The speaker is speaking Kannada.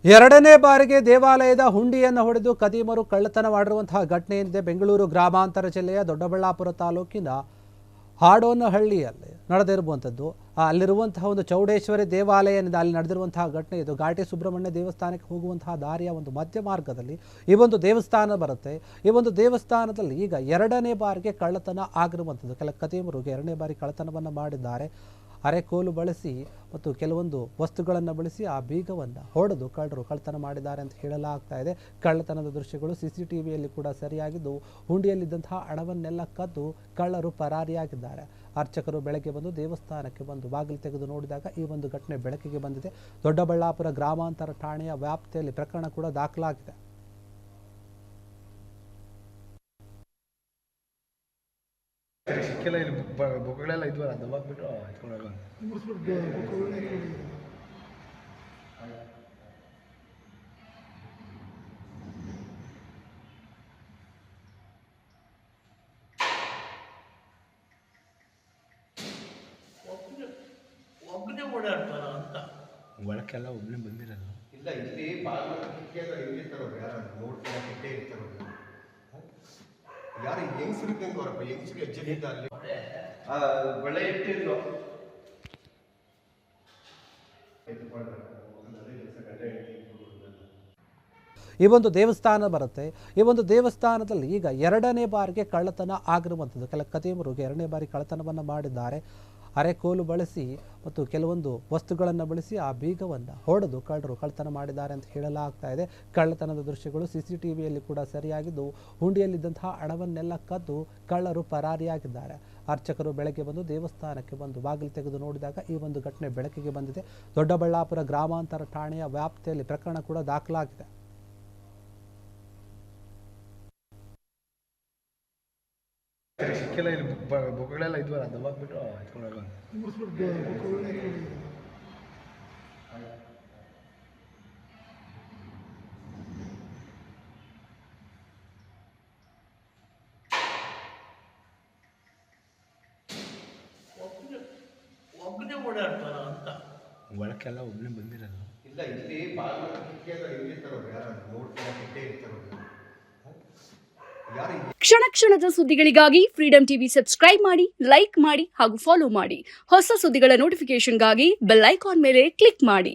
ಎರಡನೇ ಬಾರಿಗೆ ದೇವಾಲಯದ ಹುಂಡಿಯನ್ನು ಹೊಡೆದು ಕದೀಮರು ಕಳ್ಳತನ ಮಾಡಿರುವಂತಹ ಘಟನೆ ಏನಿದೆ ಬೆಂಗಳೂರು ಗ್ರಾಮಾಂತರ ಜಿಲ್ಲೆಯ ದೊಡ್ಡಬಳ್ಳಾಪುರ ತಾಲೂಕಿನ ಹಾಡೋನಹಳ್ಳಿಯಲ್ಲಿ ನಡೆದಿರುವಂಥದ್ದು. ಅಲ್ಲಿರುವಂತಹ ಒಂದು ಚೌಡೇಶ್ವರಿ ದೇವಾಲಯ ಏನಿದೆ ಅಲ್ಲಿ ನಡೆದಿರುವಂತಹ ಘಟನೆ ಇದು. ಘಾಟಿ ಸುಬ್ರಹ್ಮಣ್ಯ ದೇವಸ್ಥಾನಕ್ಕೆ ಹೋಗುವಂತಹ ದಾರಿಯ ಒಂದು ಮಧ್ಯ ಮಾರ್ಗದಲ್ಲಿ ಈ ಒಂದು ದೇವಸ್ಥಾನ ಬರುತ್ತೆ. ಈ ಒಂದು ದೇವಸ್ಥಾನದಲ್ಲಿ ಈಗ ಎರಡನೇ ಬಾರಿಗೆ ಕಳ್ಳತನ ಆಗಿರುವಂಥದ್ದು. ಕೆಲ ಕದೀಮರು ಎರಡನೇ ಬಾರಿ ಕಳ್ಳತನವನ್ನು ಮಾಡಿದ್ದಾರೆ. ಅರೆಕೋಲು ಬಳಸಿ ಮತ್ತು ಕೆಲವೊಂದು ವಸ್ತುಗಳನ್ನು ಬಳಸಿ ಆ ಬೀಗವನ್ನು ಹೊಡೆದು ಕಳ್ಳರು ಕಳ್ಳತನ ಮಾಡಿದ್ದಾರೆ ಅಂತ ಹೇಳಲಾಗ್ತಾ ಇದೆ. ಕಳ್ಳತನದ ದೃಶ್ಯಗಳು CCTVಯಲ್ಲಿ ಕೂಡ ಸರಿಯಾಗಿದ್ದು ಹುಂಡಿಯಲ್ಲಿದ್ದಂತಹ ಹಣವನ್ನೆಲ್ಲ ಕದ್ದು ಕಳ್ಳರು ಪರಾರಿಯಾಗಿದ್ದಾರೆ. ಅರ್ಚಕರು ಬೆಳಗ್ಗೆ ಬಂದು ದೇವಸ್ಥಾನಕ್ಕೆ ಬಂದು ಬಾಗಿಲು ತೆಗೆದು ನೋಡಿದಾಗ ಈ ಒಂದು ಘಟನೆ ಬೆಳಕಿಗೆ ಬಂದಿದೆ. ದೊಡ್ಡಬಳ್ಳಾಪುರ ಗ್ರಾಮಾಂತರ ಠಾಣೆಯ ವ್ಯಾಪ್ತಿಯಲ್ಲಿ ಪ್ರಕರಣ ಕೂಡ ದಾಖಲಾಗಿದೆ. ಸಿಕ್ಕಿಲ್ಲ. ಇಲ್ಲಿ ಬುಕ್ಗಳೆಲ್ಲ ಇದ್ವಲ್ಲ ದಬ್ಬಾಕ್ಬಿಟ್ಟು ಎತ್ಕೊಂಡೋಗ ಒಬ್ಬನೇ ಓಡಾಡ್ತಾರ ಅಂತ ಒಳಕ್ಕೆಲ್ಲ ಒಬ್ಬನೇ ಬಂದಿರಲ್ಲ. ಇಲ್ಲ, ಇಲ್ಲಿ ಬಾಗಿಲು ಇರ್ತಾರೋ ಯಾರು ನೋಡ್ತಾರೆ ಕಿಟ್ಟೆ ಇರ್ತಾರೋ ಯಾರು ಹೆಂಗಸರು ಅವರಪ್ಪ ಹೆಂಗಸರು ಹೆಜ್ಜೆ ಅಲ್ಲಿ ಒಳ್ಳೆ ಇಟ್ಟಿದ್ರು. ಈ ಒಂದು ದೇವಸ್ಥಾನ ಬರುತ್ತೆ. ಈ ಒಂದು ದೇವಸ್ಥಾನದಲ್ಲಿ ಈಗ ಎರಡನೇ ಬಾರಿಗೆ ಕಳ್ಳತನ ಆಗಿರುವಂಥದ್ದು. ಕೆಲ ಕದೀಮರು ಎರಡನೇ ಬಾರಿ ಕಳ್ಳತನವನ್ನು ಮಾಡಿದ್ದಾರೆ. ಅರೆಕೋಲು ಬಳಸಿ ಮತ್ತು ಕೆಲವೊಂದು ವಸ್ತುಗಳನ್ನು ಬಳಸಿ ಆ ಬೀಗವನ್ನು ಹೊಡೆದು ಕಳ್ಳರು ಕಳ್ಳತನ ಮಾಡಿದ್ದಾರೆ ಅಂತ ಹೇಳಲಾಗ್ತಾ ಇದೆ. ಕಳ್ಳತನದ ದೃಶ್ಯಗಳು CCTVಯಲ್ಲಿ ಕೂಡ ಸರಿಯಾಗಿದ್ದು ಹುಂಡಿಯಲ್ಲಿದ್ದಂತಹ ಹಣವನ್ನೆಲ್ಲ ಕದ್ದು ಕಳ್ಳರು ಪರಾರಿಯಾಗಿದ್ದಾರೆ. ಅರ್ಚಕರು ಬೆಳಗ್ಗೆ ಬಂದು ದೇವಸ್ಥಾನಕ್ಕೆ ಬಂದು ಬಾಗಿಲು ತೆಗೆದು ನೋಡಿದಾಗ ಈ ಒಂದು ಘಟನೆ ಬೆಳಕಿಗೆ ಬಂದಿದೆ. ದೊಡ್ಡಬಳ್ಳಾಪುರ ಗ್ರಾಮಾಂತರ ಠಾಣೆಯ ವ್ಯಾಪ್ತಿಯಲ್ಲಿ ಪ್ರಕರಣ ಕೂಡ ದಾಖಲಾಗಿದೆ. ಸಿಕ್ಕಿಲ್ಲ. ಇಲ್ಲಿ ಬುಕ್ಗಳೆಲ್ಲ ಇದ್ವಲ್ಲ ದಬ್ಬಾಕ್ಬಿಟ್ಟು ಎತ್ಕೊಂಡೋಗ ಒಬ್ಬನೇ ಓಡಾಡ್ತಾರ ಅಂತ ಒಳಕ್ಕೆಲ್ಲ ಒಬ್ಬನೇ ಬಂದಿರಲ್ಲ. ಇಲ್ಲ, ಇಲ್ಲಿ ಬಾಗಿಲು ಇರ್ತಾರೋ ಯಾರು ನೋಡ್ತಾರೆ ಕಿಟ್ಟೆ ಇರ್ತಾರೋ ಯಾರು. ಕ್ಷಣ ಕ್ಷಣದ ಸುದ್ದಿಗಳಿಗಾಗಿ ಫ್ರೀಡಂ ಟಿವಿ ಸಬ್ಸ್ಕ್ರೈಬ್ ಮಾಡಿ, ಲೈಕ್ ಮಾಡಿ ಹಾಗೂ ಫಾಲೋ ಮಾಡಿ. ಹೊಸ ಸುದ್ದಿಗಳ ನೋಟಿಫಿಕೇಶನ್ಗಾಗಿ ಬೆಲ್ ಐಕಾನ್ ಮೇಲೆ ಕ್ಲಿಕ್ ಮಾಡಿ.